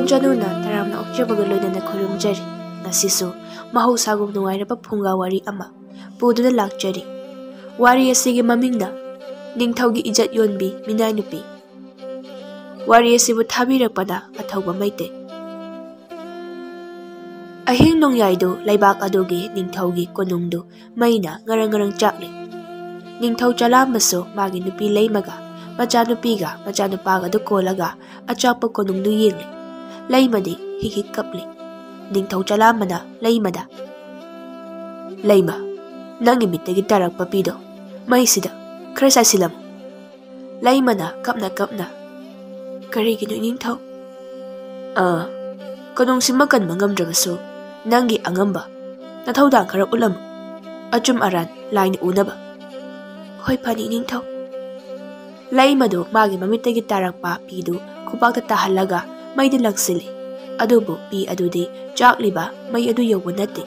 ꯈꯣꯡꯖꯅꯨꯅ ꯇꯔꯥꯝꯅ ꯑꯣꯛꯆꯕꯒ ꯂꯣꯏꯅꯅ ꯈꯨꯔꯨꯝꯖꯔꯤ ꯉꯁꯤꯁꯨ ꯃꯍꯧꯁꯥꯒꯨꯝ ꯅꯨꯡꯉꯥꯏꯔꯕ ꯐꯨꯡꯒꯥ ꯋꯥꯔꯤ ꯑꯃ ꯄꯨꯗꯨꯅ ꯂꯥꯛꯆꯔꯤ ꯋꯥꯔꯤ ꯑꯁꯤꯒꯤ ꯃꯃꯤꯡꯅ ꯅꯤꯡꯊꯧꯒꯤ ꯏꯖꯠ ꯌꯣꯟꯕꯤ ꯃꯤꯅꯥꯏ ꯅꯨꯄꯤ ꯋꯥꯔꯤ ꯑꯁꯤꯕꯨ ꯊꯥꯕꯤꯔꯛꯄꯅ ꯑꯊꯧꯕ ꯃꯩꯇꯩ ꯑꯍꯤꯡ ꯅꯣꯡꯌꯥꯏꯗꯨ ꯂꯩꯕꯥꯛ ꯑꯗꯨꯒꯤ ꯅꯤꯡꯊꯧꯒꯤ ꯀꯣꯅꯨꯡꯗꯨ ꯃꯩꯅ ꯉꯔꯪ ꯉꯔꯪ ꯆꯥꯛꯂꯤ ꯅꯤꯡꯊꯧ ꯆꯂꯥꯝꯕꯁꯨ ꯃꯥꯒꯤ ꯅꯨꯄꯤ ꯂꯩꯃꯒ ꯃꯆꯥꯅꯨꯄꯤꯒ ꯃꯆꯥꯅꯨꯄꯥꯒꯗꯨ ꯀꯣꯜꯂꯒ ꯑꯆꯥꯛꯄ ꯀꯣꯅꯨꯡꯗꯨ ꯌꯦꯡꯂꯤ ꯂꯩꯃꯗꯤ ꯍꯤꯛ ꯍꯤꯛ ꯀꯞꯂꯤ ꯅꯤꯡꯊꯧ ꯆꯂꯥꯝꯕꯅ ꯂꯩꯃꯗ ꯂꯩꯃ ꯅꯪꯒꯤ ꯃꯤꯠꯇꯒꯤ ꯇꯥꯔꯛꯄ ꯄꯤꯗꯣ ꯃꯩꯁꯤꯗ ꯈꯔ ꯆꯥꯏꯁꯤꯜꯂꯝꯃꯨ ꯂꯩꯃꯅ ꯀꯞꯅ ꯀꯞꯅ ꯀꯔꯤꯒꯤꯅꯣ ꯅꯤꯡꯊꯧ ꯀꯣꯅꯨꯡꯁꯤꯃ ꯀꯟꯕ ꯉꯝꯗ꯭ꯔꯕꯁꯨ ꯅꯪꯒꯤ ꯑꯉꯝꯕ ꯅꯊꯧꯗꯥꯡ ꯈꯔ ꯎꯠꯂꯝꯃꯨ ꯑꯆꯨꯝ ꯑꯔꯥꯟ ꯂꯥꯏꯅ ꯎꯅꯕ ꯍꯣꯏ ꯐꯅꯤ ꯅꯤꯡꯊꯧ ꯂꯩꯃꯗꯨ ꯃꯥꯒꯤ ꯃꯃꯤꯠꯇꯒꯤ ꯇꯥꯔꯛꯄ ꯄꯤꯗꯨ ꯈꯨꯄꯥꯛꯇ ꯇꯥꯍꯜꯂꯒ ꯃꯩꯗ ꯂꯪꯁꯤꯜꯂꯤ ꯑꯗꯨꯕꯨ ꯄꯤ ꯑꯗꯨꯗꯤ ꯆꯥꯛꯂꯤꯕ ꯃꯩ ꯑꯗꯨ ꯌꯧꯕ ꯅꯠꯇꯦ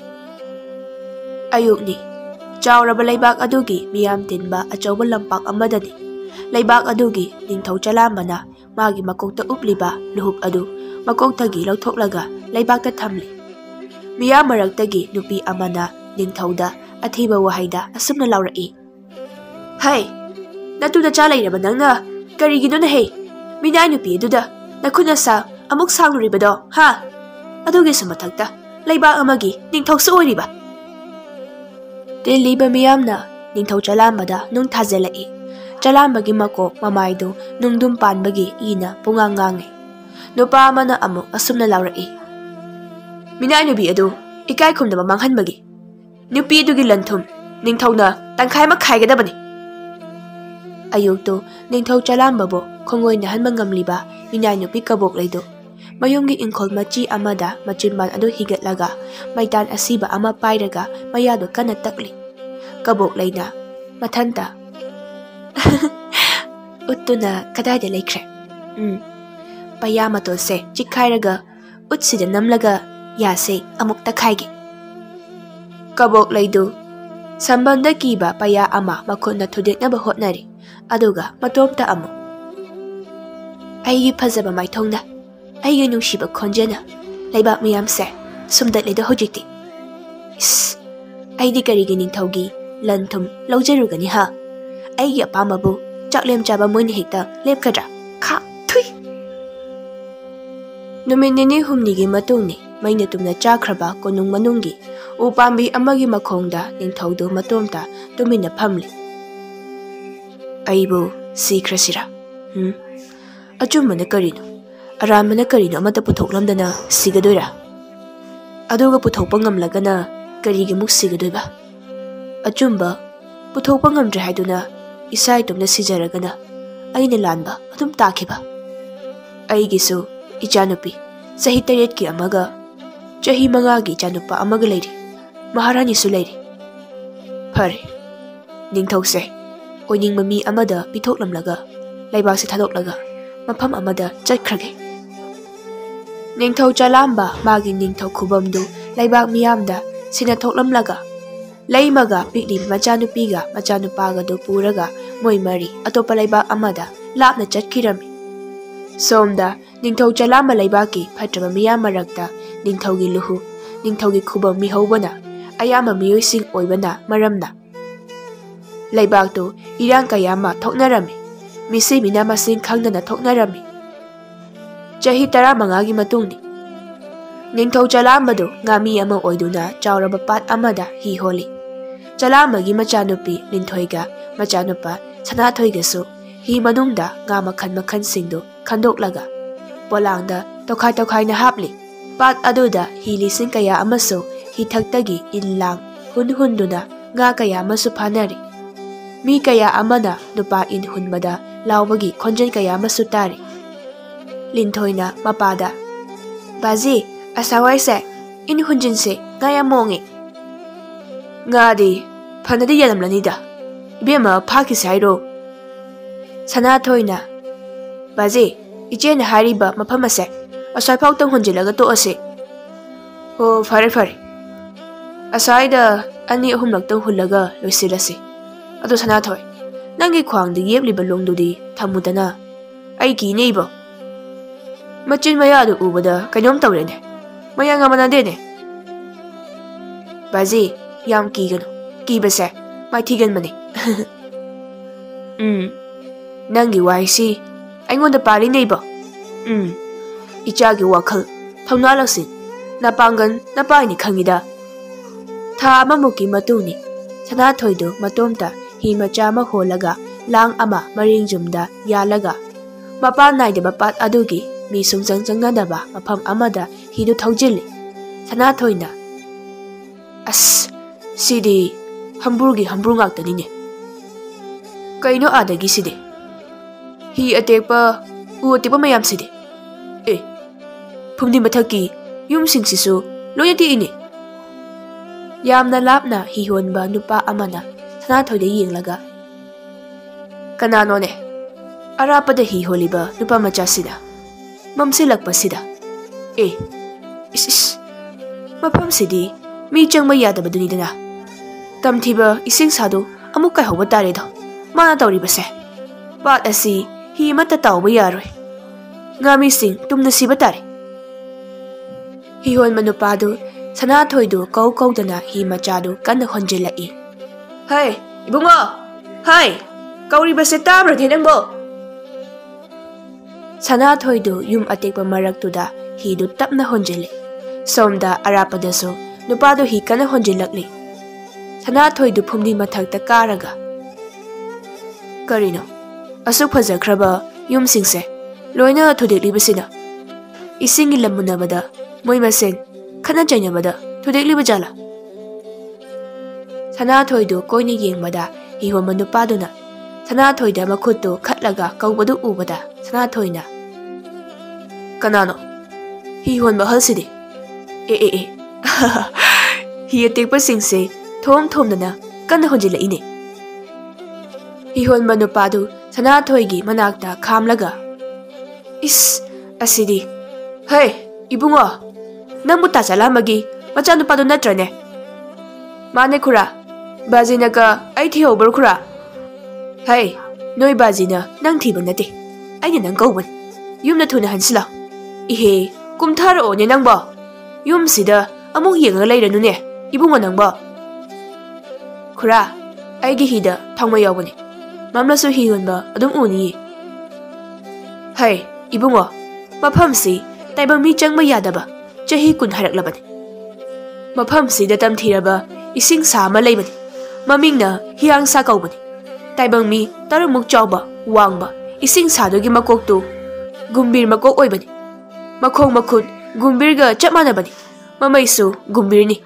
ꯑꯌꯨꯛꯅꯤ ꯆꯥꯎꯔꯕ ꯂꯩꯕꯥꯛ ꯑꯗꯨꯒꯤ ꯃꯤꯌꯥꯝ ꯇꯤꯟꯕ ꯑꯆꯧꯕ ꯂꯝꯄꯥꯛ ꯑꯃꯗꯅꯤ ꯂꯩꯕꯥꯛ ꯑꯗꯨꯒꯤ ꯅꯤꯡꯊꯧ ꯆꯂꯥꯝꯕꯅ ꯃꯥꯒꯤ ꯃꯀꯣꯛꯇ ꯎꯞꯂꯤꯕ ꯂꯨꯍꯨꯞ ꯑꯗꯨ ꯃꯀꯣꯛꯇꯒꯤ ꯂꯧꯊꯣꯛꯂꯒ ꯂꯩꯕꯥꯛꯇ ꯊꯝꯂꯤ ꯃꯤꯌꯥꯝ ꯃꯔꯛꯇꯒꯤ ꯅꯨꯄꯤ ꯑꯃꯅ ꯅꯤꯡꯊꯧꯗ ꯑꯊꯤꯕ ꯋꯥꯍꯩꯗ ꯑꯁꯨꯝꯅ ꯂꯥꯎꯔꯛꯏ ꯍꯩ ꯅꯇꯨ ꯅꯆꯥ ꯂꯩꯔꯕ ꯅꯪꯅ ꯀꯔꯤꯒꯤꯅꯣꯅꯍꯦ ꯃꯤꯅꯥꯏ ꯅꯨꯄꯤ ꯑꯗꯨꯗ ꯅꯈꯨꯠ ꯅꯁꯥ ꯑꯃꯨꯛ ꯁꯥꯡꯂꯨꯔꯤꯕꯗꯣ ꯍꯥ ꯑꯗꯨꯒꯤꯁꯨ ꯃꯊꯛꯇ ꯂꯩꯕꯥꯛ ꯑꯃꯒꯤ ꯅꯤꯡꯊꯧꯁꯨ ꯑꯣꯏꯔꯤꯕ ꯇꯤꯜꯂꯤꯕ ꯃꯤꯌꯥꯝꯅ ꯅꯤꯡꯊꯧ ꯆꯂꯥꯝꯕꯗ ꯅꯨꯡ ꯊꯥꯖꯤꯜꯂꯛꯏ ꯆꯂꯥꯝꯕꯒꯤ ꯃꯀꯣꯛ ꯃꯃꯥꯏꯗꯨ ꯅꯨꯡꯗꯨꯝ ꯄꯥꯟꯕꯒꯤ ꯏꯅ ꯄꯨꯡꯉꯥꯡ ꯉꯥꯡꯉꯤ ꯅꯨꯄꯥ ꯑꯃꯅ ꯑꯃꯨꯛ ꯑꯁꯨꯝꯅ ꯂꯥꯎꯔꯛꯏ ꯃꯤꯅꯥꯏ ꯅꯨꯄꯤ ꯑꯗꯨ ꯏꯀꯥꯏ ꯈꯨꯝꯅꯕ ꯃꯥꯡꯍꯟꯕꯒꯤ ꯅꯨꯄꯤ ꯑꯗꯨꯒꯤ ꯂꯟꯊꯨꯝ ꯅꯤꯡꯊꯧꯅ ꯇꯪꯈꯥꯏ ꯑꯃ ꯈꯥꯏꯒꯗꯕꯅꯤ ꯑꯌꯨꯛꯇꯨ ꯅꯤꯡꯊꯧ ꯆꯂꯥꯝꯕꯕꯨ ꯈꯣꯡꯒꯣꯏꯅꯍꯟꯕ ꯉꯝꯂꯤꯕ ꯃꯤꯅꯥꯏ ꯅꯨꯄꯤ ꯀꯕꯣꯛꯂꯩꯗꯨ ꯃꯌꯨꯝꯒꯤ ꯏꯪꯈꯣꯜ ꯃꯆꯤ ꯑꯃꯗ ꯃꯆꯤꯟꯕꯥꯟ ꯑꯗꯨ ꯍꯤꯒꯠꯂꯒ ꯃꯩꯇꯥꯟ ꯑꯁꯤꯕ ꯑꯃ ꯄꯥꯏꯔꯒ ꯃꯌꯥꯗꯨ ꯀꯟꯅ ꯇꯛꯂꯤ ꯀꯕꯣꯛꯂꯩꯅ ꯃꯊꯟꯇ ꯎꯠꯇꯨꯅ ꯀꯗꯥꯏꯗ ꯂꯩꯈ꯭ꯔꯦ ꯄꯩꯌꯥ ꯃꯇꯣꯜꯁꯦ ꯆꯤꯛꯈꯥꯏꯔꯒ ꯎꯠꯁꯤꯗ ꯅꯝꯂꯒ ꯌꯥꯁꯦ ꯑꯃꯨꯛ ꯇꯛꯈꯥꯏꯒꯦ ꯀꯕꯣꯛꯂꯩꯗꯨ ꯁꯝꯕꯟꯗ ꯀꯤꯕ ꯄꯩꯌꯥ ꯑꯃ ꯃꯈꯨꯠꯅ ꯊꯨꯗꯦꯛꯅꯕ ꯍꯣꯠꯅꯔꯤ ꯑꯗꯨꯒ ꯃꯇꯣꯝꯇ ꯑꯃꯨꯛ ꯑꯩꯒꯤ ꯐꯖꯕ ꯃꯥꯏꯊꯣꯡꯅ ꯑꯩꯒꯤ ꯅꯨꯡꯁꯤꯕ ꯈꯣꯟꯖꯦꯜꯅ ꯂꯩꯕꯥꯛ ꯃꯤꯌꯥꯝꯁꯦ ꯁꯨꯝꯗꯠꯂꯤꯗ ꯍꯧꯖꯤꯛꯇꯤ ꯏꯁ ꯑꯩꯗꯤ ꯀꯔꯤꯒꯤ ꯅꯤꯡꯊꯧꯒꯤ ꯂꯟ ꯊꯨꯝ ꯂꯧꯖꯔꯨꯒꯅꯤ ꯍꯥ ꯑꯩꯒꯤ ꯑꯄꯥꯝꯕꯕꯨ ꯆꯥꯛꯂꯦꯝ ꯆꯥꯕ ꯃꯣꯏꯅ ꯍꯦꯛꯇ ꯂꯦꯞꯀꯗ꯭ꯔꯥ ꯈꯥ ꯊꯨꯏ ꯅꯨꯃꯤꯠ ꯅꯤꯅꯤ ꯍꯨꯝꯅꯤꯒꯤ ꯃꯇꯨꯡꯅꯤ ꯃꯩꯅ ꯇꯨꯝꯅ ꯆꯥꯈ꯭ꯔꯕ ꯀꯣꯅꯨꯡ ꯃꯅꯨꯡꯒꯤ ꯎ ꯄꯥꯝꯕꯤ ꯑꯃꯒꯤ ꯃꯈꯣꯡꯗ ꯅꯤꯡꯊꯧꯗꯨ ꯃꯇꯣꯝꯇ ꯇꯨꯃꯤꯟꯅ ꯐꯝꯂꯤ ꯑꯩꯕꯨ ꯁꯤꯈ꯭ꯔꯁꯤꯔꯥ ꯑꯆꯨꯝꯕꯅ ꯀꯔꯤꯅꯣ ꯑꯔꯥꯟꯕꯅ ꯀꯔꯤꯅꯣ ꯑꯃꯠꯇ ꯄꯨꯊꯣꯛꯂꯝꯗꯅ ꯁꯤꯒꯗꯣꯏꯔꯥ ꯑꯗꯨꯒ ꯄꯨꯊꯣꯛꯄ ꯉꯝꯂꯒꯅ ꯀꯔꯤꯒꯤꯃꯨꯛ ꯁꯤꯒꯗꯣꯏꯕ ꯑꯆꯨꯝꯕ ꯄꯨꯊꯣꯛꯄ ꯉꯝꯗ꯭ꯔꯦ ꯍꯥꯏꯗꯨꯅ ꯏꯁꯥ ꯏꯇꯣꯝꯇ ꯁꯤꯖꯔꯒꯅ ꯑꯩꯅ ꯂꯥꯟꯕ ꯑꯗꯨꯝ ꯇꯥꯈꯤꯕ ꯑꯩꯒꯤꯁꯨ ꯏꯆꯥꯅꯨꯄꯤ ꯆꯍꯤ 8ꯀꯤ ꯑꯃꯒ ꯆꯍꯤ 5ꯒꯤ ꯏꯆꯥꯅꯨꯄꯥ ꯑꯃꯒ ꯂꯩꯔꯤ ꯃꯍꯥꯔꯥꯅꯤꯁꯨ ꯂꯩꯔꯤ ꯐꯔꯦ ꯅꯤꯡꯊꯧꯁꯦ ꯑꯣꯏꯅꯤꯡꯕ ꯃꯤ ꯑꯃꯗ ꯄꯤꯊꯣꯛꯂꯝꯂꯒ ꯂꯩꯕꯥꯛꯁꯦ ꯊꯥꯗꯣꯛꯂꯒ ꯃꯐꯝ ꯑꯃꯗ ꯆꯠꯈ꯭ꯔꯒꯦ ꯅꯤꯡꯊꯧ ꯆꯂꯥꯝꯕ ꯃꯥꯒꯤ ꯅꯤꯡꯊꯧ ꯈꯨꯕꯝꯗꯨ ꯂꯩꯕꯥꯛ ꯃꯤꯌꯥꯝꯗ ꯁꯤꯅ ꯊꯣꯛꯂꯝꯂꯒ ꯂꯩꯃꯒ ꯄꯤꯛꯂꯤꯕ ꯃꯆꯥꯅꯨꯄꯤꯒ ꯃꯆꯥꯅꯨꯄꯥꯒꯗꯨ ꯄꯨꯔꯒ ꯃꯣꯏ ꯃꯔꯤ ꯑꯇꯣꯞꯄ ꯂꯩꯕꯥꯛ ꯑꯃꯗ ꯂꯥꯞꯅ ꯆꯠꯈꯤꯔꯝꯃꯤ ꯁꯣꯝꯗ ꯅꯤꯡꯊꯧ ꯆꯂꯥꯝꯕ ꯂꯩꯕꯥꯛꯀꯤ ꯐꯠꯇ꯭ꯔꯕ ꯃꯤꯌꯥꯝ ꯃꯔꯛꯇ ꯅꯤꯡꯊꯧꯒꯤ ꯂꯨꯍꯨ ꯅꯤꯡꯊꯧꯒꯤ ꯈꯨꯕꯝ ꯃꯤꯍꯧꯕꯅ ꯑꯌꯥꯝꯕ ꯃꯤꯑꯣꯏꯁꯤꯡ ꯑꯣꯏꯕꯅ ꯃꯔꯝꯅ ꯂꯩꯕꯥꯛꯇꯨ ꯏꯔꯥꯡ ꯀꯌꯥ ꯑꯃ ꯊꯣꯛꯅꯔꯝꯃꯤ ꯃꯤꯁꯤ ꯃꯤꯅꯥ ꯃꯁꯤꯡ ꯈꯪꯗꯅ ꯊꯣꯛꯅꯔꯝꯃꯤ ꯆꯍꯤ 15ꯒꯤ ꯃꯇꯨꯡꯅꯤ ꯅꯤꯡꯊꯧ ꯆꯂꯥꯝꯕꯗꯨ ꯉꯥꯃꯤ ꯑꯃ ꯑꯣꯏꯗꯨꯅ ꯆꯥꯎꯔꯕ ꯄꯥꯠ ꯑꯃꯗ ꯍꯤ ꯍꯣꯜꯂꯤ ꯆꯂꯥꯝꯕꯒꯤ ꯃꯆꯥꯅꯨꯄꯤ ꯂꯤꯟꯊꯣꯏꯒ ꯃꯆꯥꯅꯨꯄꯥ ꯁꯅꯥꯊꯣꯏꯒꯁꯨ ꯍꯤ ꯃꯅꯨꯡꯗ ꯉꯥ ꯃꯈꯜ ꯃꯈꯜꯁꯤꯡꯗꯨ ꯈꯟꯗꯣꯛꯂꯒ ꯄꯣꯂꯥꯡꯗ ꯇꯣꯈꯥꯏ ꯇꯣꯈꯥꯏꯅ ꯍꯥꯞꯂꯤ ꯄꯥꯠ ꯑꯗꯨꯗ ꯍꯤ ꯂꯤꯁꯤꯡ ꯀꯌꯥ ꯑꯃꯁꯨ ꯍꯤꯊꯛꯇꯒꯤ ꯏꯟ ꯂꯥꯡ ꯍꯨꯟꯗꯨꯅ ꯉꯥ ꯀꯌꯥ ꯑꯃꯁꯨ ꯐꯥꯅꯔꯤ ꯃꯤ ꯀꯌꯥ ꯑꯃꯅ ꯅꯨꯄꯥ ꯏꯟ ꯍꯨꯟꯕꯗ ꯂꯥꯎꯕꯒꯤ ꯈꯣꯟꯖꯦꯜ ꯀꯌꯥ ꯑꯃꯁꯨ ꯇꯥꯔꯤ ꯂꯤꯟꯊꯣꯏꯅ ꯃꯄꯥꯗ ꯕꯥꯖꯤ ꯑꯁꯥꯋꯥꯏꯁꯦ ꯏꯟ ꯍꯨꯟꯖꯤꯟꯁꯦ ꯉꯥ ꯌꯥꯝ ꯃꯣꯡꯉꯦ ꯉꯥꯗꯤ ꯐꯅꯗꯤ ꯌꯥꯜꯂꯝꯂꯅꯤꯗ ꯏꯕꯦꯝꯃ ꯐꯥꯈꯤꯁꯦ ꯍꯥꯏꯔꯣ ꯁꯅꯥꯊꯣꯏꯅ ꯕꯥꯖꯤ ꯏꯆꯦꯅ ꯍꯥꯏꯔꯤꯕ ꯃꯐꯝ ꯑꯁꯦ ꯑꯁ꯭ꯋꯥꯏꯐꯥꯎꯇꯪ ꯍꯨꯟꯖꯤꯜꯂꯒ ꯇꯣꯛꯑꯁꯤ ꯍꯣ ꯐꯔꯦ ꯐꯔꯦ ꯑꯁ꯭ꯋꯥꯏꯗ 2-3ꯂꯛꯇꯪ ꯍꯨꯜꯂꯒ ꯂꯣꯏꯁꯤꯜꯂꯁꯤ ꯑꯗꯣ ꯁꯅꯥꯊꯣꯏ ꯅꯪꯒꯤ ꯈ꯭ꯋꯥꯡꯗ ꯌꯦꯞꯂꯤꯕ ꯂꯣꯡꯗꯨꯗꯤ ꯊꯝꯃꯨꯗꯅ ꯑꯩ ꯀꯤꯅꯦ ꯏꯕꯣ Machin mayadu ubada kanyom tawrene. Mayang amanadene. Bazi, yam kigano. Kibase, mai thigan mani. Nangi waisi. Aingonda pari neiba. Ichagi wakal. Thongna laksin. Napangan napaini khangida. Tha amamuki matuni. Sanathoidu matomta hi macha ma holaga lang ama maring jumda yalaga. Mapa naidaba pat adugi mi sungchang changnadaba mafam amada hidu thaujili. Sanathoina. As sidi hamburgi hambru ngaktanine. Kaino adagi sidi. Hi atekpa u atekpa mayam sidi. Phumdi mathaki yum singsisu loyati ini. Yamna lapna hi honba nupa amana Sanathoida yenglaga. Kanano ne? Arapada hi holiba nupa macha sida. Mamsilakpa sida. Is. Mafam sidi mi changma yadaba dunidana. Tamthiba ising sadu amuk kai hoba tare do. Mana tawriba se. Pat asi hi mata tawba yaroi. Ngami sing tumna siba tare. Hi hon manupadu Sanathoidu kaudana hi machadu kanna honjilai. Hai, ibungo! Hai! Kauriba se tabra thenangbo! Sanathoidu yum atekpa maraktuda hidu tapna honjili. Somda arapadaso nupadu hi kanna honjilakli. Sanathoidu phumdi mathakta karaga. Karino, asuk fajakraba yum singse loina thudekliba isingi lamunabada moi masen Khana chainabada thudekliba jala. Sanathoidu koine yengmada hi homa nupaduna Sanathoida makhuttu khatlaga kaubadu ubada Sanathoina. Kanano? Hi honba halsidi. Hi atekpa singse thomdana kanna honjila ine. Hi honba nupadu Sanathoigi manakta khamlaga. Is asidi. Hey, ibungo! Nang buta salamagi, macha nupadu natrane. Mane khura, bazina ka ai thi over khura. Hey, noi bazina nang thiba nate. Ai nang kauban. Yum na thuna hansila. Ihe, kumthar o ne nang ba. Yum sida amuk yenga leiranu ne. Ibungo nang ba. Khura, ai gi hida thangma yawani. Mamla su hi honba adum uni. Hey, ibungo, mafam si taibang mi changma yadaba. Chahi kun haraklabani. Mafam sida tamthiraba ising sama leibani. Mamingna hiyang sa kaubani. Taibang mi tarumuk chawba wangba ising sadogi makoktu gumbir makok oibani. Makhong makhut gumbirga chap manabani. Mamaisu gumbirni.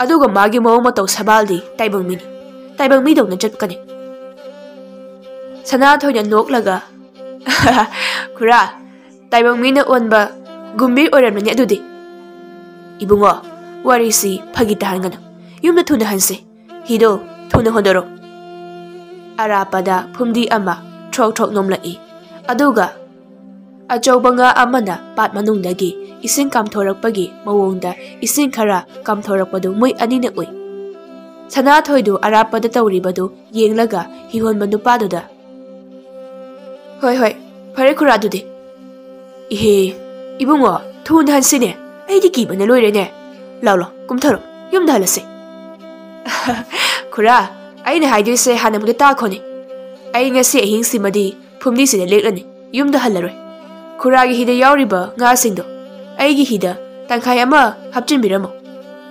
Aduga magi mawang mataw sabaldi taibang mini. Taibang mi daw na chatkani. Sanathoida noklaga. Khura, taibang mi na onba gumbir oramnani adudi. Ibungo, warisi phagitahan gano. Yumna thuna hanse. Hido thuna hodoro. Arapada phumdi ama thok nomlai. Aduga achawbanga amana pat manungdagi ising kamthorakpagi mawongda ising khara kamthorakpadu moi anina oi. Sanathoidu arapada tawribadu yenglaga hihon manupaduda. Hoi, phare khura dudi. Ihe, ibungo thuna hansine. Aidi kibana loirene. Lalo, kumtharo. Yumda halase. Khura, aina haiduse hana muda takhoni. Ai ngasi ahing simadi phumdi sida leklani. Yumda halaroi. Khura gi hida yauriba nga singdo. Ai gi hida tangkhai ama hapchinbiramo.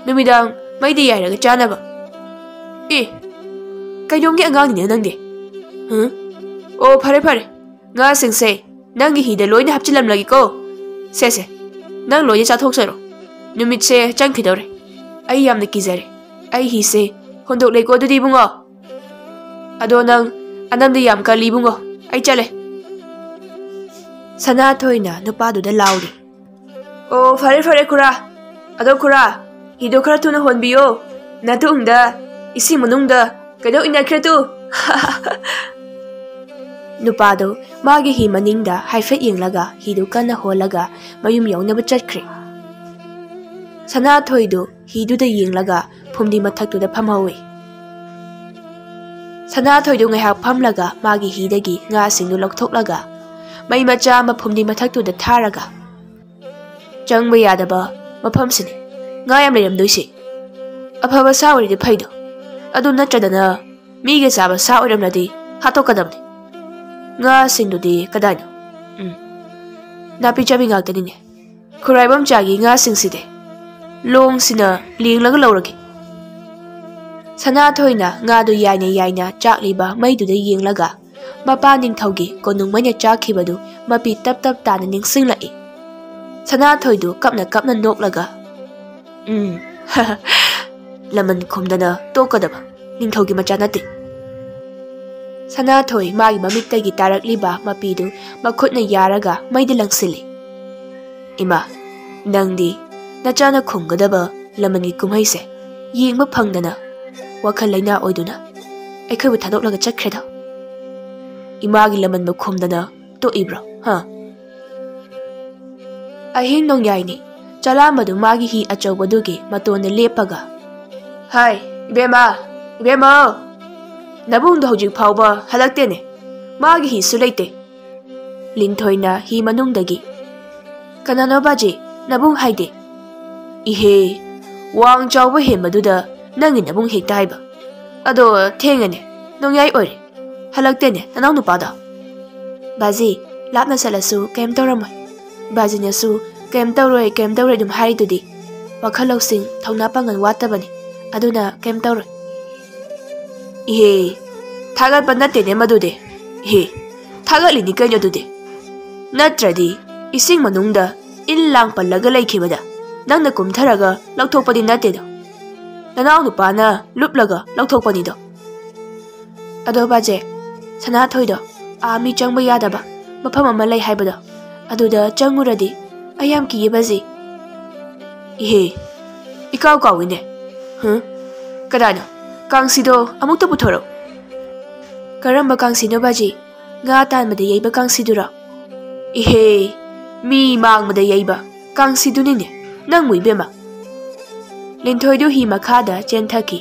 Numidang maidi yairaga chanaba. Kaiyomgi angangne nangde. Oh, phare. Nga singse nangi hida loina hapchilamlagi ko. Se. Nang loya chathok saro. Numit se changkhidore. Ai yamna kizare. Ai hi se hondok leko dudi bungo. Ado nang anamda yam ka li bungo. Ai chale. Sanathoina nupaduda lauri. Oh, phare khura. Ado khura, hido khara thuna honbiyo. Natungda isi munungda kaido inakratu. Nupado magi hi maningda haifet yenglaga hidu kana holaga mayum yawnaba chatkre. Sanathoidu hiduda yenglaga phumdi mathaktuda phamhawi. Sanathoidu ngaihak phamlaga magi hidagi nga singdu lokthoklaga mai macha ma phumdi mathaktuda tharaga ꯆꯪꯕ ꯌꯥꯗꯕ ꯃꯐꯝꯁꯤꯅꯤ ꯉꯥ ꯌꯥꯝ ꯂꯩꯔꯝꯗꯣꯏꯁꯤ ꯑꯐꯕ ꯁꯥ ꯑꯣꯏꯔꯗꯤ ꯐꯩꯗꯣ ꯑꯗꯨ ꯅꯠꯇ꯭ꯔꯗꯅ ꯃꯤꯒ ꯆꯥꯕ ꯁꯥ ꯑꯣꯏꯔꯝꯂꯗꯤ ꯍꯥꯠꯇꯣꯛꯀꯗꯕꯅꯤ ꯉꯥꯁꯤꯡꯗꯨꯗꯤ ꯀꯗꯥꯏꯅꯣ ꯅꯥꯄꯤ ꯆꯥꯕꯤ ꯉꯥꯛꯇꯅꯤꯅꯦ ꯈꯨꯔꯥꯏꯕꯝꯆꯥꯒꯤ ꯉꯥꯁꯤꯡꯁꯤꯗꯤ ꯂꯣꯡꯁꯤꯅ ꯂꯦꯡꯂꯒ ꯂꯧꯔꯒꯦ ꯁꯅꯥꯊꯣꯏꯅ ꯉꯥꯗꯨ ꯌꯥꯏꯅ ꯌꯥꯏꯅ ꯆꯥꯛꯂꯤꯕ ꯃꯩꯗꯨꯗ ꯌꯦꯡꯂꯒ ꯃꯄꯥ ꯅꯤꯡꯊꯧꯒꯤ ꯀꯣꯅꯨꯡꯃꯩꯅ ꯆꯥꯈꯤꯕꯗꯨ ꯃꯄꯤ ꯇꯞ ꯇꯞ ꯇꯥꯅ ꯅꯤꯡꯁꯤꯡꯂꯛꯏ ꯁꯅꯥꯊꯣꯏꯗꯨ ꯀꯞꯅ ꯀꯞꯅ ꯅꯣꯛꯂꯒ ꯂꯃꯟ ꯈꯨꯝꯗꯅ ꯇꯣꯛꯀꯗꯕ ꯅꯤꯡꯊꯧꯒꯤ ꯃꯆꯥ ꯅꯠꯇꯦ ꯁꯅꯥꯊꯣꯏ ꯃꯥꯒꯤ ꯃꯃꯤꯠꯇꯒꯤ ꯇꯥꯔꯛꯂꯤꯕ ꯃꯄꯤꯗꯨ ꯃꯈꯨꯠꯅ ꯌꯥꯔꯒ ꯃꯩꯗ ꯂꯪꯁꯤꯜꯂꯤ ꯏꯃꯥ ꯅꯪꯗꯤ ꯅꯆꯥꯅ ꯈꯨꯝꯒꯗꯕ ꯂꯃꯟꯒꯤ ꯀꯨꯝꯍꯩꯁꯦ ꯌꯦꯡꯕ ꯐꯪꯗꯅ ꯋꯥꯈꯜ ꯂꯩꯅꯥ ꯑꯣꯏꯗꯨꯅ ꯑꯩꯈꯣꯏꯕꯨ ꯊꯥꯗꯣꯛꯂꯒ ꯆꯠꯈ꯭ꯔꯦꯗ 이마기 ꯂꯃꯟꯕ ꯈꯨꯝꯗꯅ ꯇꯣꯛꯏꯕ꯭ꯔꯣ ꯑꯍꯤꯡ ꯅꯣꯡꯌꯥꯏꯅꯤ ꯆꯂꯥꯝꯕꯗꯨ ꯃꯥꯒꯤ ꯍꯤ ꯑꯆꯧꯕꯗꯨꯒꯤ ꯃꯇꯣꯟꯗ ꯂꯦꯞꯄꯒ ꯍꯥꯏ 이베마 이베마 ꯅꯕꯨꯡꯗꯣ ꯍꯧꯖꯤꯛ ꯐꯥꯎꯕ ꯍꯜꯂꯛꯇꯦꯅꯦ ꯃꯥꯒꯤ ꯍꯤꯁꯨ ꯂꯩꯇꯦ ꯂꯤꯟꯊꯣꯏꯅ ꯍꯤ ꯃꯅꯨꯡꯗꯒꯤ ꯀꯅꯥꯅꯣ ꯕꯥꯖꯤ ꯅꯕꯨꯡ ꯍꯥꯏꯗꯦ 이헤 ꯋꯥꯡ ꯆꯥꯎꯕ ꯍꯦꯟꯕꯗꯨꯗ ꯅꯪꯒꯤ ꯅꯕꯨꯡ ꯍꯦꯛꯇ ꯍꯥꯏꯕ ꯑꯗꯣ ꯊꯦꯡꯉꯅꯦ ꯅꯣꯡꯌꯥꯏ ꯑꯣꯏꯔꯦ ꯍꯜꯂꯛꯇꯦꯅꯦ ꯅꯅꯥꯎ ꯅꯨꯄꯥꯗꯣ ꯕꯥꯖꯤ ꯂꯥꯞꯅ ꯆꯠꯂꯁꯨ ꯀꯩꯝ ꯇꯧꯔꯝꯃꯣꯏ ꯕꯥꯖꯤꯅꯁꯨ ꯀꯩꯝ ꯇꯧꯔꯣꯏ ꯑꯗꯨꯝ ꯍꯥꯏꯔꯤꯗꯨꯗꯤ ꯋꯥꯈꯜ ꯂꯧꯁꯤꯡ ꯊꯧꯅꯥ ꯄꯥꯡꯒꯜ ꯋꯥꯠꯇꯕꯅꯤ ꯑꯗꯨꯅ ꯀꯩꯝ ꯇꯧꯔꯣꯏ 이헤 ꯊꯥꯒꯠꯄ ꯅꯠꯇꯦꯅꯦ ꯃꯗꯨꯗꯤ 이헤 ꯊꯥꯒꯠꯂꯤꯅꯤ ꯀꯩꯅꯣ ꯑꯗꯨꯗꯤ ꯅꯠꯇ꯭ꯔꯗꯤ 이싱 ꯃꯅꯨꯡꯗ ꯏꯜ ꯂꯥꯡ ꯄꯜꯂꯒ ꯂꯩꯈꯤꯕꯗ ꯅꯪꯅ ꯀꯨꯝꯊꯔꯒ ꯂꯧꯊꯣꯛꯄꯗꯤ ꯅꯠꯇꯦꯗꯣ ꯅꯅꯥꯎ ꯅꯨꯄꯥꯅ ꯂꯨꯞꯂꯒ ꯂꯧꯊꯣꯛꯄꯅꯤꯗꯣ ꯑꯗꯣ ꯕꯥꯖꯦ ꯁꯅꯥꯊꯣꯏꯗꯣ ꯃꯤ ꯆꯪꯕ ꯌꯥꯗꯕ ꯃꯐꯝ ꯑꯃ ꯂꯩ ꯍꯥꯏꯕꯗꯣ ꯑꯗꯨꯗ ꯆꯪꯉꯨꯔꯗꯤ ꯑꯩ ꯌꯥꯝ ꯀꯤꯌꯦ ꯕꯥꯖꯤ 이헤 이까우 까우이네 그다노 ꯀꯥꯡꯁꯤꯗꯣ ꯑꯃꯨꯛꯇ ꯄꯨꯊꯣꯔꯛ ꯀꯔꯝꯕ ꯀꯥꯡꯁꯤꯅꯣ ꯕꯥꯖꯤ ꯉꯥ ꯇꯥꯟꯕꯗ ꯌꯩꯕ ꯀꯥꯡꯁꯤꯗꯨꯔꯣ 이헤 ꯃꯤ ꯃꯥꯡꯕꯗ ꯌꯩꯕ ꯀꯥꯡꯁꯤꯗꯨꯅꯤꯅꯦ ꯅꯪꯕꯨ 이베마 ꯂꯤꯟꯊꯣꯏꯗꯨ ꯍꯤ ꯃꯈꯥꯗ ꯆꯦꯟꯊꯈꯤ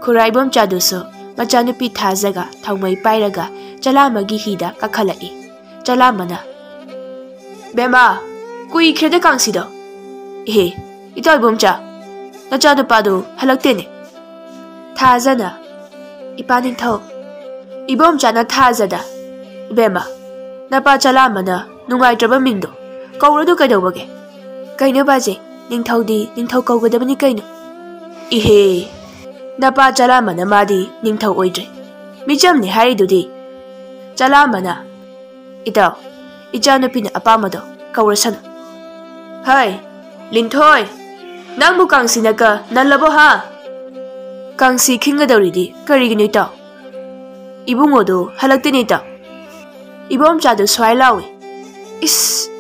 ꯈꯨꯔꯥꯏꯕꯝꯆꯥꯗꯨꯁꯨ ꯃꯆꯥꯅꯨꯄꯤ ꯊꯥꯖꯒ ꯊꯧꯃꯩ ꯄꯥꯏꯔꯒ ꯆꯂꯥꯝꯕꯒꯤ ꯍꯤꯗ ꯀꯥꯈꯠꯂꯛꯏ ꯆꯂꯥꯝꯕꯅ ꯕꯦꯃꯥ ꯀꯨꯏꯈ꯭ꯔꯦꯗ ꯀꯥꯡꯁꯤꯗꯣ ꯏꯍꯦ ꯏꯇꯥꯎ ꯏꯕꯣꯝꯆꯥ ꯅꯆꯥꯅꯨꯄꯥꯗꯨ ꯍꯜꯂꯛꯇꯦꯅꯦ ꯊꯥꯖꯅ ꯏꯄꯥ ꯅꯤꯡꯊꯧ 이범चा나 타자다 이베마 나빠 ꯆꯂꯥꯝꯕꯅ ꯅꯨꯡꯉꯥꯏꯇ꯭ꯔꯕ ꯃꯤꯡꯗꯣ ꯀꯧꯔꯗꯨ ꯀꯩꯗꯧꯕꯒꯦ ꯀꯩꯅꯣ ꯕꯥꯖꯤ ꯅꯤꯡꯊꯧꯗꯤ ꯅꯤꯡꯊꯧ ꯀꯧꯒꯗꯕꯅꯤ ꯀꯩꯅꯣ 이헤 나빠 ꯆꯂꯥꯝꯕꯅ 마디 ꯅꯤꯡꯊꯧ ꯑꯣꯏꯗ꯭ꯔꯦ 미점니 하리두디 ꯆꯂꯥꯝꯕꯅ 이따 이자누피는 아빠마도 ಕೌರಸನ 하이 린토이 낭부 깡시나까 날라보 하 깡시 킹가더리디 그리기니 이따 이붕어도 할락되니 있다 이범자도 스와일라위 이스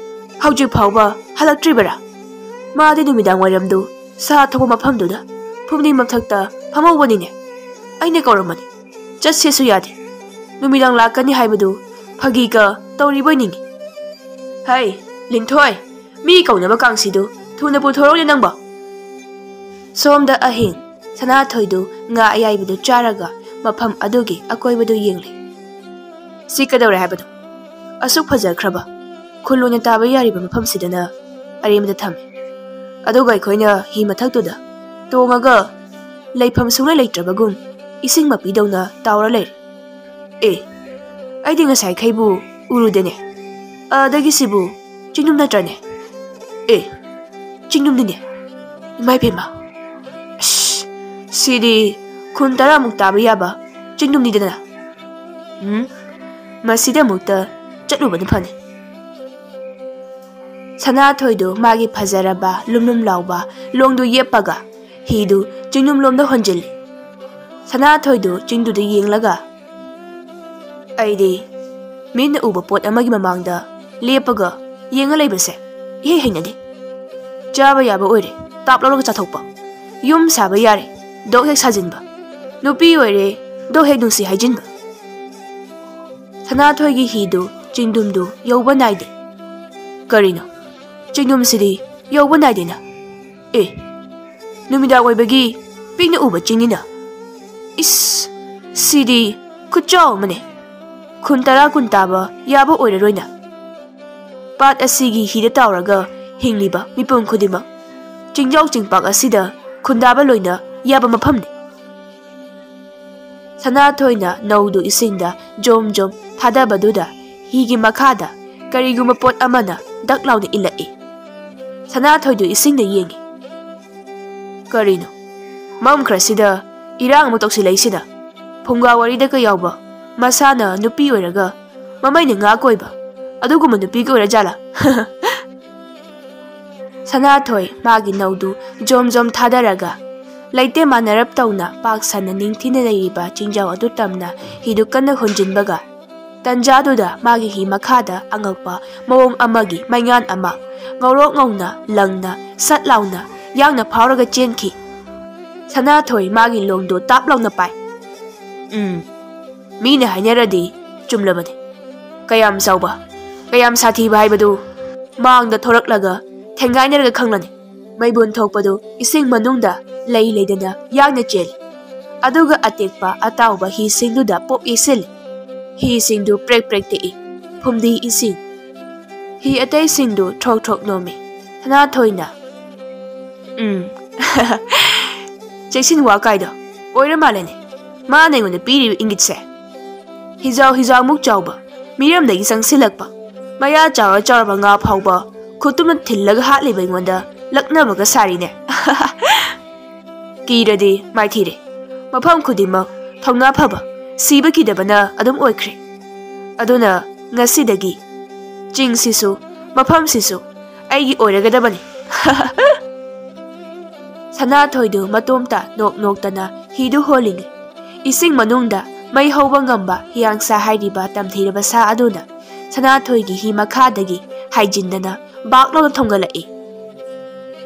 하우지 파우바 할락트리버라 마디 누미당 와람도 사토고 마팜도다 품니 맘탁다 파마우버니네 아이네 거러머니 쩌세수 야데 누미당 라까니 하이버도 파기가 떠리버니니 하이 린토이 미 거우나바 깡시도 투나 부토로니 낭바 솜다 아힌 사나토이도 nga ayaibudu charaga mafam adugi akoibadu yengli sikadawre habadu asuk fajakraba khuluna taba yariba mafam sidana arimda thame aduga ikhoina hi mathaktuda tongaga leifam sunga leitrabagum ising mapidawna tawra leir aidi ngasai khaibu urudene adagi sibu chingnum natrane chingnum dine imai pema 시디 쿤따라 묵따바 야바 찡dum니드나 마시다 묵따 ጨ루버는 파네 사나토이도 마기 파자라바 룸룸 라우바 롱도 예빠가 히도 찡dum 롬도 혼질리 사나토이도 찡두도 잉라가 아이디 민나 우바 폿 아마기 마망다 레빠가 잉아 레이버세 이 해냐디 자바 야바 오이레 답라로가 자톡바 욤 사바 야레 ꯗꯣꯛ ꯍꯦꯛ ꯁꯥꯖꯤꯟꯕ ꯅꯨꯄꯤ ꯑꯣꯏꯔꯦ ꯗꯣꯛ ꯍꯦꯛ ꯅꯨꯡꯁꯤ ꯍꯥꯏꯖꯤꯟꯕ ꯁꯅꯥꯊꯣꯏꯒꯤ ꯍꯤꯗꯨ ꯆꯤꯡꯗꯨꯝꯗꯨ ꯌꯧꯕ ꯅꯥꯏꯗꯦ ꯀꯔꯤꯅꯣ ꯆꯤꯡꯗꯨꯝꯁꯤꯗꯤ ꯌꯧꯕ ꯅꯥꯏꯗꯦꯅ ꯅꯨꯃꯤꯗꯥꯡ ꯑꯣꯏꯕꯒꯤ ꯄꯤꯛꯅ ꯎꯕ ꯆꯤꯡꯅꯤꯅ ꯏꯁ ꯁꯤꯗꯤ ꯈꯨꯠꯆꯥꯎ ꯑꯃꯅꯦ ꯈꯨꯟ 10 ꯀꯨꯟ ꯇꯥꯕ ꯌꯥꯕ ꯑꯣꯏꯔꯔꯣꯏꯅ ꯄꯥꯠ ꯑꯁꯤꯒꯤ ꯍꯤꯗ ꯇꯥꯎꯔꯒ hingliba mipum khudima chingjau chingpak asida khundaba loina yaba mafamni Sanathoi naudu isingda jom jom thadabaduda higi makhada kariguma pot amana daklauna ilai Sanathoi du isingda yengi Karino Mam krasida irang mo toksilay-sida Phungga warida ka yawba masana nupi oiraga mamay na nga koiba aduguma nupi ko jala Sanathoi magi naudu jom jom thadaraga Laite manarap tauna paksana ningthina layriba chingjau adu tamna hidu kanna honjinbaga tanjaduda magi hi makhada angakpa mawong amagi maingan ama ngawrok ngawna langna satlauna yangna phawraga chenki Sanathoi magi longdo taplauna pai mina hainaradi chumlabani kayam sauba kayam sathiba haibadu mangda thoraklaga thengainarga khanglani maibun thokpadu ising manungda lay laydana yangna chel aduga atekpa atawba hi singduda pop isil hi singdu prek prek te phumdi ising hi atay singdu thok thok nomi Sanathoi na Jackson wa kaido oira malene ma nei ngone piri ingitse hijau muk chawba miram dagi sangsilakpa maya chawra nga phawba khutumna thillaga hatliba ingonda laknabaga sarine kiradi maithire mafam khudima thongna phaba siba kidabana adum oikhre aduna ngasidagi jing sisu mafam sisu aigi oiragadabani Sanathoi du matomta nok tana hidu holinge ising manungda mai hauba ngamba hiyangsa hairiba tamthiraba sa aduna Sanathoi gi hi makhadagi haijindana baklo thongalai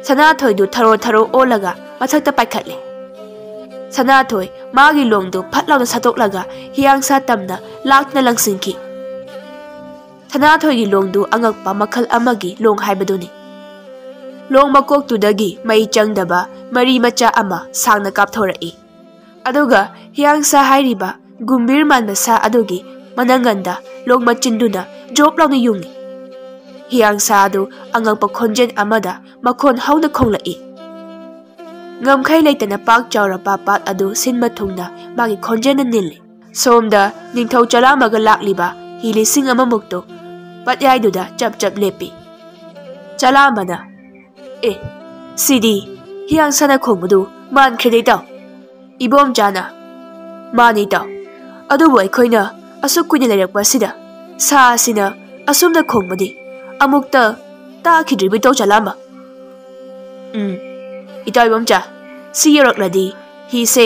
Sanathoi du tharo olaga mathakta paikhatle Sanathoi magi longdu phatlauna satoklaga hiyangsa tamna lakna langsinki Sanathoi gi longdu angakpa makhal amagi long haibaduni Long makok tudagi mai changdaba mari macha ama sangna kapthorai aduga hiyangsa hairiba gumbir manba sa adugi mananganda long machinduna job launa yungi hiyangsa adu angakpa khonjen amada makhon hauna khonglai ngamkhai leitana pak chawra papat adu sinma thungna magi khonjena nilli somda ningthau chalamaga lakliba hili sing ama mukto patyaiduda chap lepi chalamana Sidi hiyang sana khongbudu man khredei taw ibom jana mani taw adubu aikhoina asuk kuina lerakpa sida sa sina asumda khongbadi amukta ta khidribi taw chalama itaw ibom cha si yorakladi hi se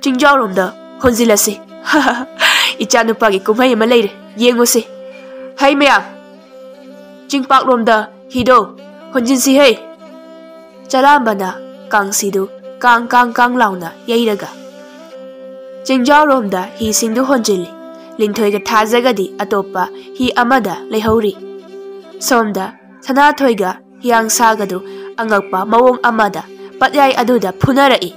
chingjau romda honjilase ichanupagi kumhai ama leire yengose hai meyam chingpak romda hido honjinsi hey Chalambana kangsidu kang launa yairaga Chingjau romda hi singdu honjili linthoi ga thajagadi atopa hi amada leihori somda Sanathoi ga hiyang sagadu angakpa mawong amada patyai aduda phunarai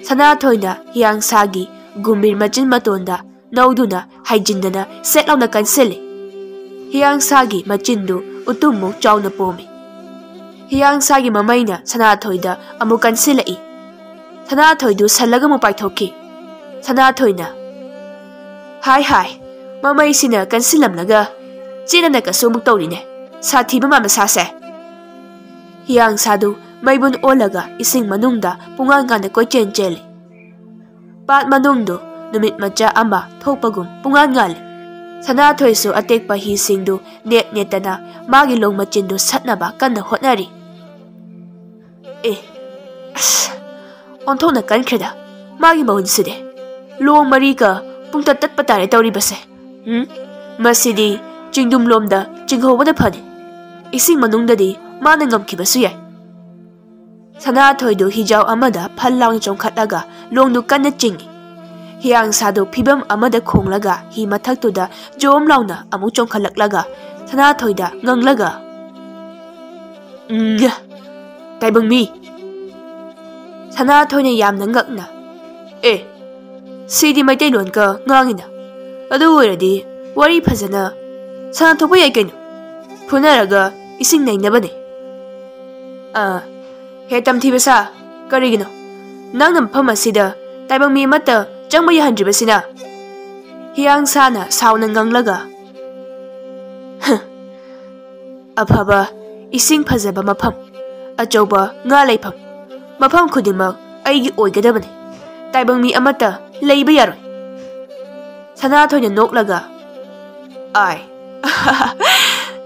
Sanathoi na hiyang sagi gumbir machin matonda nauduna haijindana setlauna kansele hiyang sagi machindu utummu chawna pomi hiyang sagi mamaina Sanathoi da amukan silai Sanathoi du salaga mu paithoki Sanathoi na hai mamai sina kansilam naga china na kasumuk tawrine sathi bama masase hiyang sadu maibun olaga ising manungda pungang ngana ko chenchele pat manungdo numit macha ama thokpagum pungan ngal Sanathoi su atekpa hi singdu netana magi long machindu satnaba kanna hotnari onthona kan kheda magi mawun side long marika pungta tatpa tare tawri base masidi chingdum lomda chinghobada phani ising manungdadi mana ngamkibasu yai Sanathoi du hijau amada phallang chongkhatlaga longdu kanna chingi hiyang sadu phibam amada khonglaga hi mathaktuda jom launa amu chongkhalaklaga Sanathoi da nganglaga taibang mi Sanathoi na yamna ngakna sidi maitai lon ka ngangina adu oiradi wari phajana Sanathoi yai kaino phunaraga ising nainabane He tamthibasa karigino nang nampham asida taibang mi mata changba yahandribasina hiyang sana sauna nganglaga afaba ising phajaba mafam achauba nga leifam mafam khudima aigi oigadabani taibang mi amata leiba yaroi sana thoina noklaga ai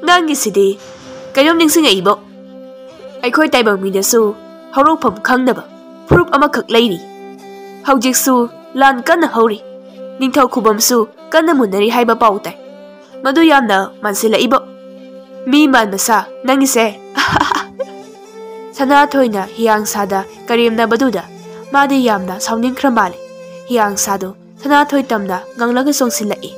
nangi sidi kayom ningsing aibo aikhoi taibang mi dasu horofam khangnaba furup amakhak leiri haujiksu lan kana hori ningthau khubamsu kana munari haiba pautai madu yamna mansila ibo mi man masa nangi se sana thoina hiyang sada karimna baduda madi yamna sauning khramale hiyang sado sana thoi tamna nganglaga songsilai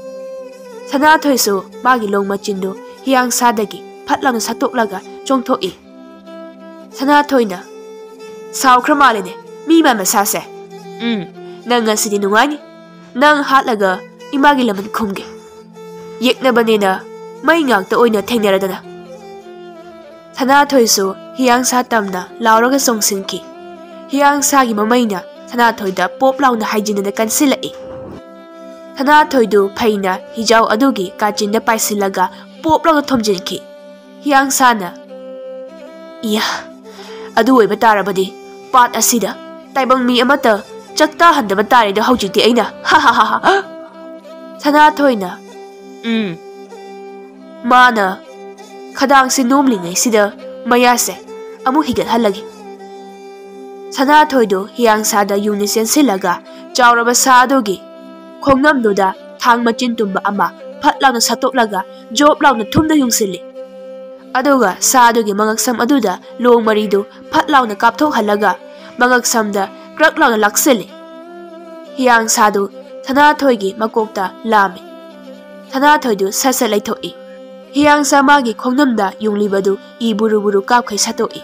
sana thoisu magi longma chindu hiyang sadagi phatlana satoklaga chongthoi sana thoina saw khramale ne mi man masa se nang ngasidi nungani nang hatlaga imagi laman khumge yekna banena mai ngakta oina thengnaradana sana thoisu hiyang sa tamna lauraga songsinki hiyang sagi mamaina sana thoida pop launa haijinana kansilai sana thoidu phaina hijau adugi kachinda paisilaga pop launa thomjinki hiyang sana iya adu oiba tarabadi pat asida taibang mi amata chakta handaba tarida haujikti aina sana thoina mana khadang si nomlingai sida mayase amu higat halagi sana thoidu hiyang sada unisen silaga chawraba sadogi khongnam nuda thang machin tumba ama phatlawna satoklaga job lawna thumda yungsili aduga sadogi mangaksam aduda long maridu phatlawna kapthok halaga mangaksam da krak lawna laksili hiyang sadu sana thoigi makokta lame sana thoidu sasa laithoi hiyang samagi khongnamda yunglibadu I buru buru kapkhai satoi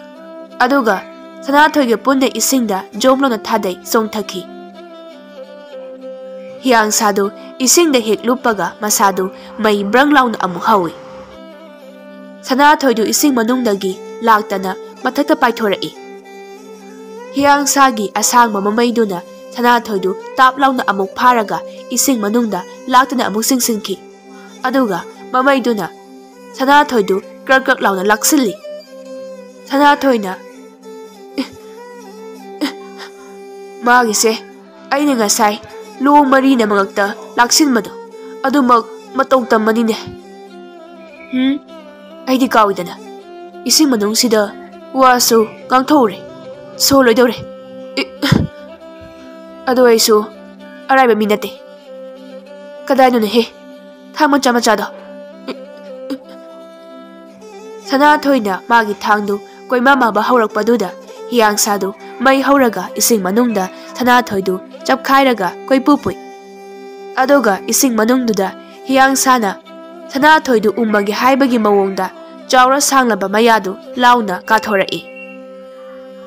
aduga sana thoige punde isingda jomlona thadai songthaki hiyang sadu isingda hek lupaga masadu mai branglauna amu hawi sana thoidu ising manungdagi laktana mathakta paithorai hiyang sagi asang mamaiduna sana thoidu taplauna amuk pharaga ising manungda laktana amuk singsinki aduga mamaiduna sana thoidu krak krak launa laksili sana thoina magi se aina ngasai long mari na mangakta laksin mado adumak matong tamani ne aidi kawidana ising manung sida wasu kangthore so loidore adu aisu araiba minate kadaino ne he thang macha macha da sana thoina magi thangdu koima ma ba haurak paduda hiyang sadu mai hauraga ising manungda sana thoidu chapkhairaga koipupui aduga ising manungduda hiyang sana thoidu ummagi haibagi mawongda chawra sanglaba mayadu launa kathorai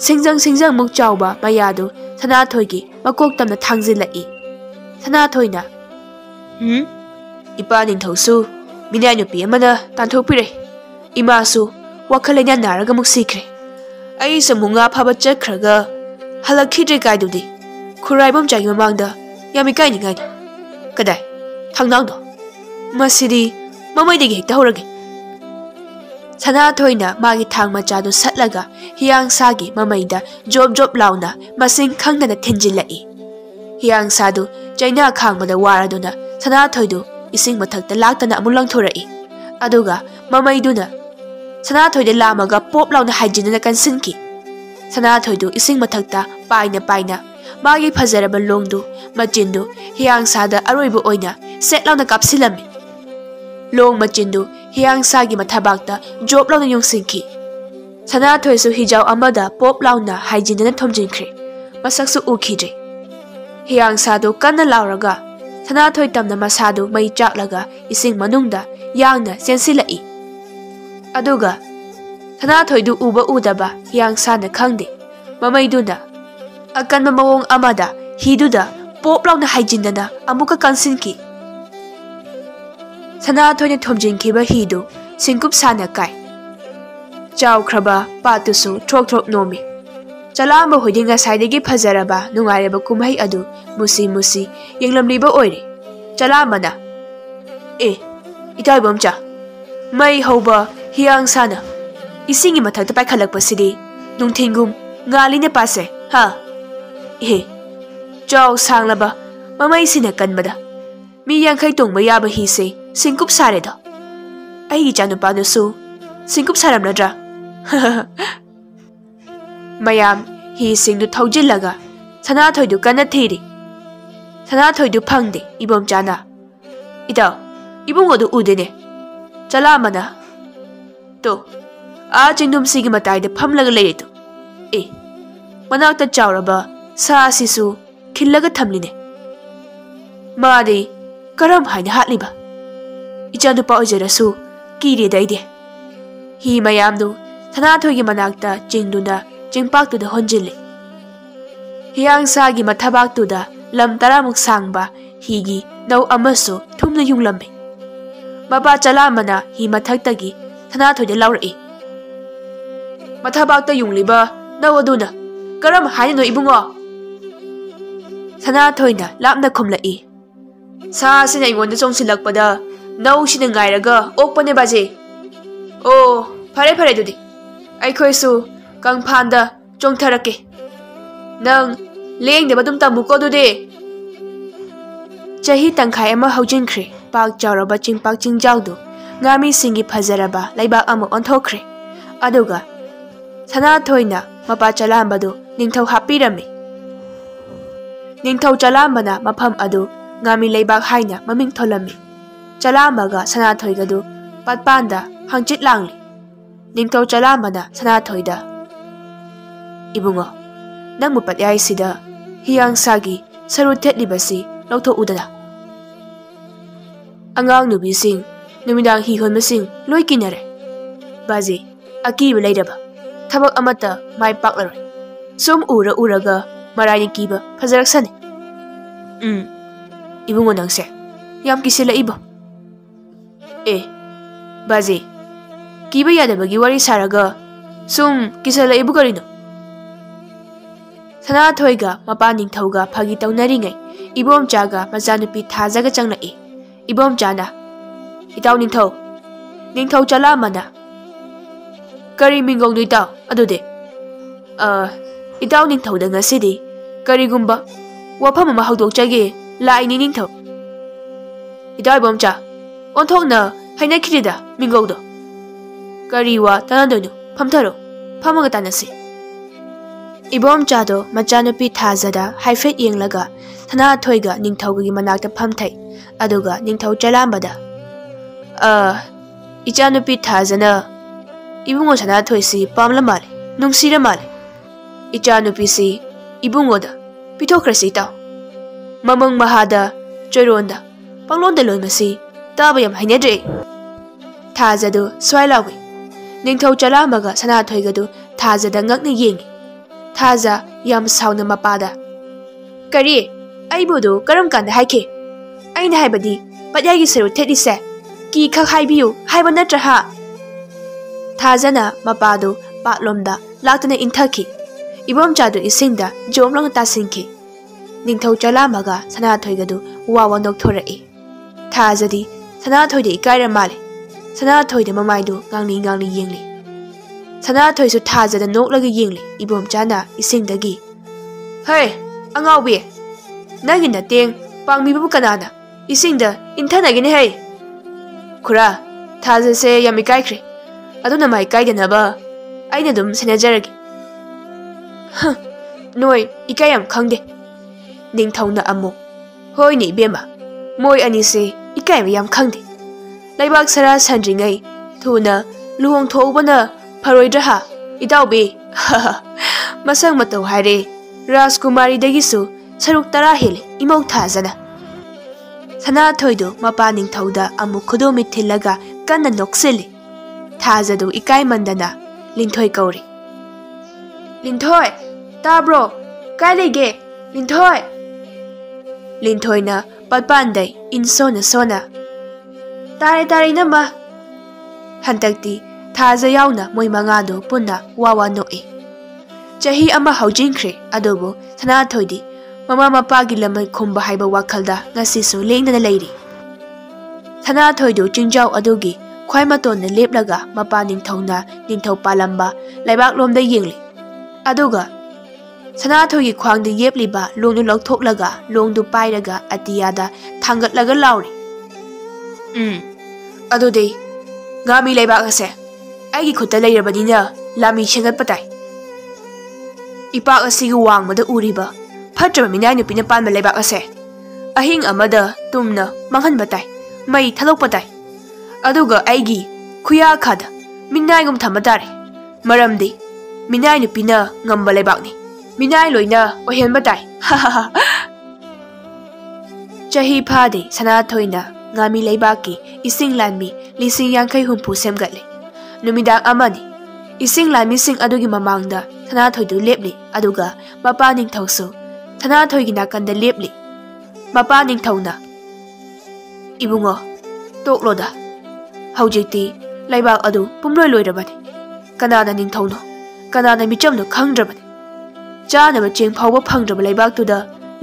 singjang muk chawba mayadu sana thoigi makok tamna thangjilai sana thoina ipa ningthausu minai nupi amana tanthopire imasu wakhalenya naraga muk sikre ai samunga phaba chakkhraga halakhidre kaidudi khuraibam chagi mamangda yami kaini ngani kadai thangnangdo masidi mamaidagi hekta horage sana thoina magi thang machadu satlaga hiyang sagi mamaida job launa masing khangdana thenjilai hiyang sadu chaina khangmada waraduna sana thoidu ising mathakta laktana amulang thorai aduga mamaiduna sana thoide lamaga pop launa haijinana kansinki sana thoidu ising mathakta paina magi phajaraba longdu machindu hiyang sada aroibu oina set launa kapsilami long machindu hiyang sagi mathabakta job launa yongsinki sana thoisu hijau amada pop launa haijinana thomjinkhre masaksu ukhidre hiyang sadu kanna lauraga sana thoi tamna masadu mai chaklaga ising manungda yangna sensilai aduga sana thoidu uba udaba hiyang sana khangde mamaiduna akanma mawong amada hiduda pop launa haijindana amuka kansinki sana thoina thomjinkiba hidu singkup sana kai ꯆꯥꯎꯈ꯭ꯔꯕ ꯄꯥꯠꯇꯨꯁꯨ ꯊ꯭ꯔꯣꯛ ꯊ꯭ꯔꯣꯛ ꯅꯣꯝꯃꯤ ꯆꯂꯥꯝꯕ ꯍꯣꯏꯗꯤ ꯉꯁꯥꯏꯗꯒꯤ ꯐꯖꯔꯕ ꯅꯨꯡꯉꯥꯏꯔꯕ ꯀꯨꯝꯍꯩ ꯑꯗꯨ ꯃꯨꯁꯤ ꯃꯨꯁꯤ ꯌꯦꯡꯂꯝꯂꯤꯕ ꯑꯣꯏꯔꯦ ꯆꯂꯥꯝꯕꯅ ꯏꯇꯥꯎ ꯏꯕꯣꯝꯆꯥ ꯃꯩ ꯍꯧꯕ ꯍꯤꯌꯥꯡꯁꯥꯅ इसिंगी मथक पाखलक पसिदी नुंथिंगुम गालीने पासे हा चाव सांगलबा ममैसिने कनबदा मी यांखै तोंगबा याबा हिसे सिंकुप सारेदा अइगी चानुपादुसु सिंकुप सारमनद्रा मयाम hi singdu thaujillaga Sanathoi kana thiri Sanathoi phangde ibom chana ida ibungo du udene chalamana to a chingdum sigi matai de phamlaga leitu manakta chawraba sa sisu khillaga thamline madi karam haina hatliba ichanu pa ojerasu kire daide hi mayamdu Sanathoi gi manakta chingduna Jingpak tu da honjili. Hiyang sagi mathabak tu da lam taramuk sangba higi nau amaso thumna yung lambe. Baba chalamana hi mathagtagi Sanathoi da laura Mathabak ta yung liba nau aduna karam haina no ibungo. Sanathoi na lapna khumla Sa sina ingonda chongsilakpada nau sina ngairaga okpane baje. Oh, phare dudi. Aikhoi su Kang Panda Jong Tarake Nang Ling the Badum Tamuko do de Chahi Tangkai Emma Hojin Park Jaraba Ching Park Ching Jaudo Ngami Singi Pazaraba Laiba Amo on Tokre Aduga Sanathoi Mapa Chalambado Ningtau Happy Rami Ningtau Chalambana Mapam Adu Ngami Laibak Haina Maming Tolami Chalamaga Sanathoi Gadu Patpanda Hangchit Langli Ningtau Chalamana Sanathoi da Ibungo, nang mupatyay sida hiyang sagi sarutet libasi lauto udana. Angang nubising numidang hihon masing loy kinare. Bazi, aki bilaydaba. Tabak amata may paklaroy. Sum uraga marayang kiba pazaraksane. Ibungo nang se. Yam kisila ibo. Bazi, kiba yadabagi wari saraga sum kisala ibo karino. Sanathoi mapa ningthauga phagi taunaringai ibom chaga majanupi thajaga changlai ibom chana itaw ningthau chalamana kari mingong duitaw adude itaw ningthau da ngasidi karigumba wafam ma hawdokchage lai ni ningthau itaw ibom cha onthokna haina khirida mingong do kariwa tanadoinu phamtharo phamaga tanasi Ibom chado machanupi thazada haifet yenglaga Sanathoi ga ningthaugi manakta phamthai aduga ningthau chalambada ichanupi thazana ibungo Sanathoi si pamla male nungsira male ichanupi si ibungo da pithokrasi taw mamang mahada choironda panglonda loimasi tabayam hainadre thazadu swailawi ningthau chalamaga Sanathoi gadu thazada ngakna yengi Thaza yam sauna mapada Kari aibudu karam kanda haike aina haibadi padyagi seru thedise ki khak haibiu haiba natra ha Thazana mapadu patlomda laktana inthaki ibom chadu isingda jomlang tasinki ningthau chalamaga Sanathoi gadu wawa nokthorei Thazadi Sanathoi de ikaira male Sanathoi de mamaidu ngangli yengli Sanathoi su thazada noklaga yengli ibom chana isingdagi Hey angawbi nagi nateng pangmi bu kanana isingda inthanagini hey khura thaza se yami kaikre aduna mai kaidana ba aina dum senajaragi noi ikayam khangde ningthauna amu hoi ni bema moi ani se ikayam yam khangde laibak sara sandringai thuna luhong thobana Paroidraha, itaubi, masang matau haire, Rajkumari dagisu, saruk tarahil, imau thazana. Sanathoi do mapa ningthauda amu khodomi thillaga kanna noksili. Thazadu ikai mandana, Linthoi kauri. Linthoi, tabro, kai lege, Linthoi. Linthoi na patpandai insona sona. Tare nama. Hantakti Thaza yauna moi mangado punna wawa noe. Chahi ama haujinkre adobo Sanathoi mama mapagi lamai khumba haiba wakhalda ngasisu lengdana leiri. Sanathoi do chingjau adogi khwai matonna leplaga mapa ningthongna ningthau palamba laibak lomda yengli. Aduga Sanathoi gi khwangda yepliba longdu lauthoklaga longdu pairaga atiyada thangatlaga lauri. Adode ngami laibak ase aigi khutta leirabadina lami sengat patai. Ipak asigi wangmada uriba Patra minay nupina pan malibak ase. Ahing amada tumna manghan batay. May thalok patay. Aduga aigi kuya kada minay ngum thamatare. Maramdi minay nupina ngam balibak ni. Minay loina ohen batay. Hahaha. Chahi phade Sanathoi na ngami laibaki ising lanmi lising yangkai humpu semgatle. Numidang amani ising lanmi sing adugi mamangda Sanathoi du lepli aduga mapa ningthausu Sanathoi gi nakanda lepli mapa ningthauna ibungo tokloda haujikti laibak adu pumloi loirabani kanana ningthauno kanana michamno khangdrabani chanaba cheng phawba phangdraba laibak tuda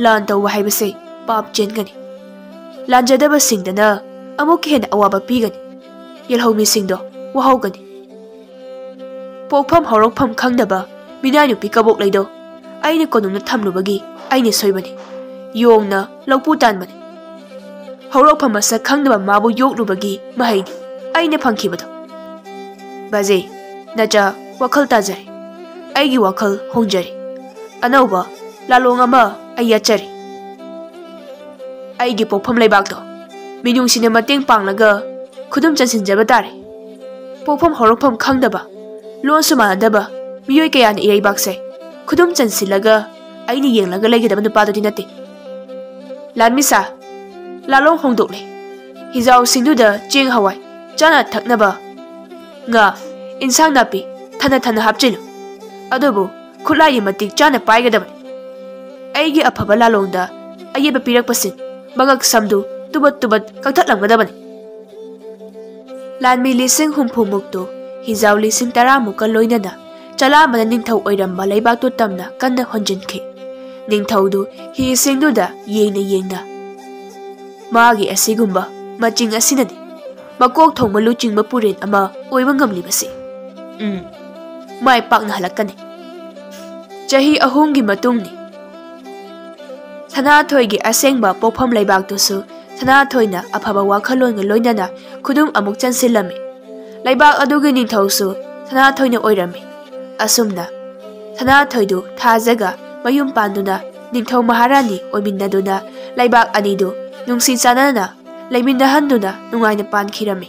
lan tawwa haibase pap chengani lanjadaba singdana amuk hen awaba pigani yelhomi singdo wahogani pokpham horokpham khangdaba minanu pikabok leido aine konumna thamlubagi aine soibani yongna lokpu tanbani horokpham asa khangdaba mabu yoklubagi mahai aine phangkhibado baje naja wakhal tajari aigi wakhal hongjari anauba lalong ama ayachari aigi pokpham leibakdo minung sine mateng panglaga khudum chansinjaba tare pokpham horokpham khangdaba lon sumanadaba miyoi kayana ireibakse khudum chansilaga aini yenglaga legedaba nupado dinate lanmisa lalong hongdokle hijau singduda cheng hawai chana thaknaba nga insang napi thana thana hapchilu adobu khulai matik chana paigadaba aigi aphaba lalongda ayeba pirakpasin bangak samdu tubat kakthaklamgadaba lanmi lising humpu mukto hijau lising tara muka loinana chala mana ningthau oiramba laibak tu tamna kanna honjinkhi ningthau du hi singdu da yengna magi asigumba maching asinani makok thongma luchingba puren ama oiba ngamli basi mai pakna halakani chahi ahumgi matungni Sanathoi gi asengba pokpham laibak tu su Sanathoi na aphaba wakhalon ga loinana khudum amuk chansilami laibak adugi ningthau su Sanathoi na oirami asumna Sanathoi du thajaga mayum panduna ningthau maharani oiminnaduna laibak anidu nungsi chanana laiminnahanduna nungaina pankhirami